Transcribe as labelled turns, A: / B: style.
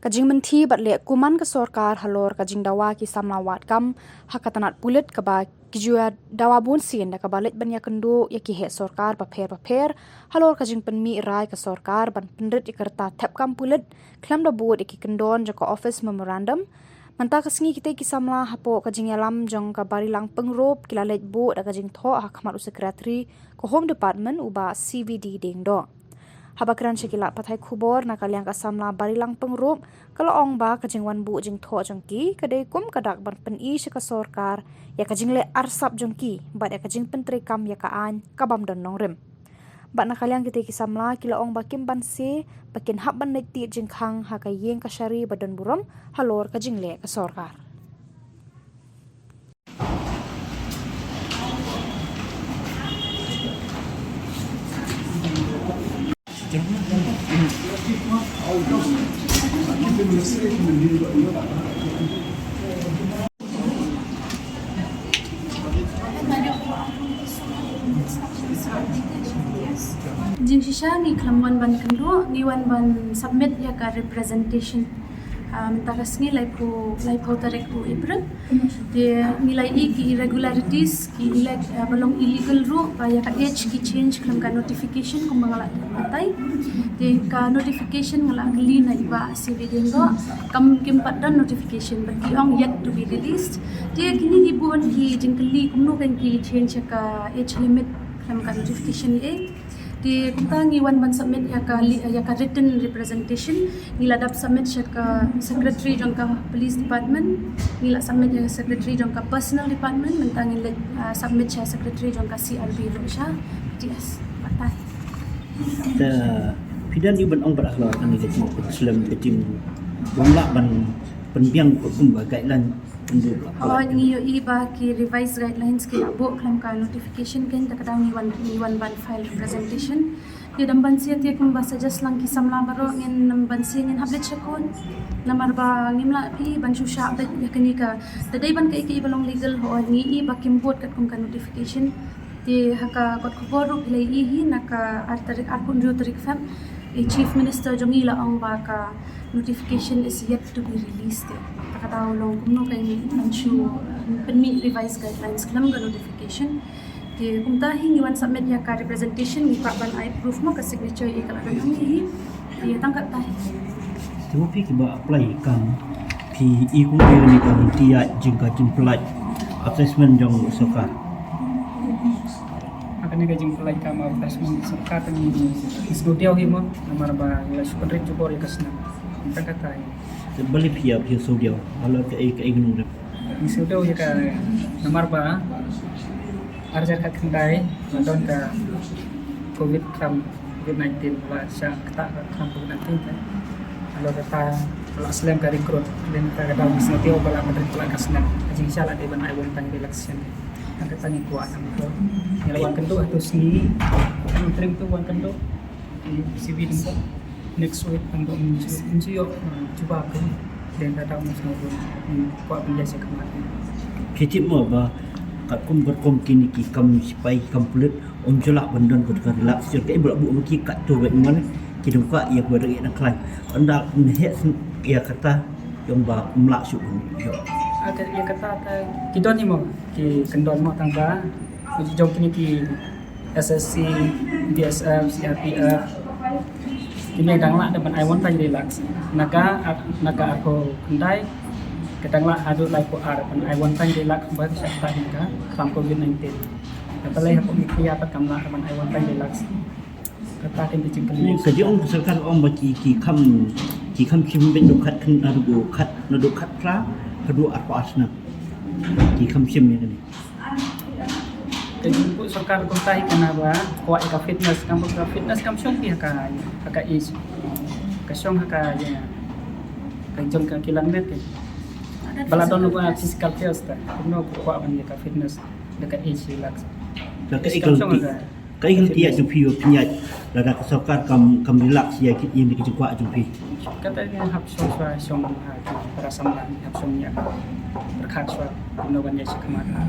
A: Kajing menti batle kuman ke sorkar halor kajing dawa ki samlawat kam hakatanat pulit kaba kijua dawa bun sin da kabalit ban yakendu ya ki he sorkar paper halor kajing penmi rai ke sorkar ban pendrit ikerta tap kam pulit klam da buat iki kendon joko office memorandum manta kesengi kita ki samla hapo kajing yalam jong kabari lang pengrop kilalet bu da kajing tho hakmat secretary ko home department uba CVD ding do habakran shekila pathai khubor na kalyang kasamla barilang pengrup kalau ong ba kajing wan bu jing tho jongki kadai kum kadak ban pen I shika sorkar ya kajing le arsap jongki bad ya kajing pentri kam ya kaan kabam don nongrem bad na kalyang kita kisamla kila ong bakim ban se bakin hab ban neti jing khang ha kayeng kashari badan buram halor kajing le ka sorkar
B: Jing shisha ni kelamuan ban kendo ni wan ban submit ya ka representation mentakas ni lai po tarik po April dia nilai ki irregularities ki elect balong illegal ru ya ka age ki change kelam ka notification kung mangala patay dia ka notification ngala gli na iba CV denggo kam kim padan notification bagi ong yet to be released dia kini dibuat ki jingkeli kumno kan ki change ka age limit kelam ka notification ni di kuntangi wan ban submit ya ka written representation nila dap submit ya ka secretary jong ka police department nila submit ya secretary jong ka personal department mentangi submit ya secretary jong ka CRB Russia yes patah
C: the pidan iban ong berakhlak kan ni tim Islam tim bumla ban penbiang kumba guideline
B: ni yo iba ki revised guidelines ki abo klam ka notification ken takadaw ni wan ban file representation di damban sia ti kung basa just lang ki samla baro ngin namban sia ngin hablet chakon lamar ba ngimla pi ban shusha update ya kani ka daday ban ka iki ibalong legal ho ni iba kimbot kat kung ka notification di haka kot khoboro play ihi naka artarik akun tarik fam chief minister jongila ong ba ka notification is yet to be released takataw long kumno kay anshu penmi revised guidelines klam ga notification di kung tahi iwan submit ya ka representation ni ban I proof mo ka signature ikalaban hi di tangkat tahi
C: temu pi kiba apply kan pi ikung ni kan tia jingka jimplat assessment jong sokar
D: akan ni kajing pelai kama assessment sokar ni isgotiaw himo namar ba la secondary jubor ikasna tangkat tahi
C: bali pia saudia kalau ke gnung rep
D: saudia ya ka namar ba arjar kat kendai don ka COVID-19 ba siya kata kam COVID-19 kalau kata kalau aslam ka rekrut dan ka daw saudia bala madrid pala kasna ajing siya la ban ai won tang election ang katang kuat ang ko nilawan kendo ato si ang trim tu wan kendo CV dingko next week ang dong insiyo coba ko dan datang semua kuat penjasa kemarin
C: kecip mo ba kat kum berkom kini ki kam sipai kam pulit on jolak bandon ko ka relax je ke buat bu ki kat tu bet man ki dong ka ia ber nak klai anda he ia kata yang ba mlak su yo
D: ada ia kata kita ni mo ki kendon mo tangga jom kini ki SSC DSF CRPF ini dangla dapat I want to relax naga aku kendai kadangla adu lai ko ar pan I want to relax ba sa tahin ka from COVID-19 kapalay ako mikriya pat kamla pan I want to relax kata tin jingkali
C: ka jong sarkar om ba ki kam chim ben do khat kan adu khat no do khat pra adu apa asna ki kam chim ni ni
D: jadi सरकार को ताही kenapa kuat ka fitness kam syong pi ka is ka syong ka ya ka jong ka kilometer bala don ko physical test no kuat ban ka fitness dekat is relax
C: ka igal tia jupi pinyat dada ka sokar kam relax ya kit yang dikit kuat jupi
D: kata ni hap syong para samlan hap syong ya berkat no ban ya kemana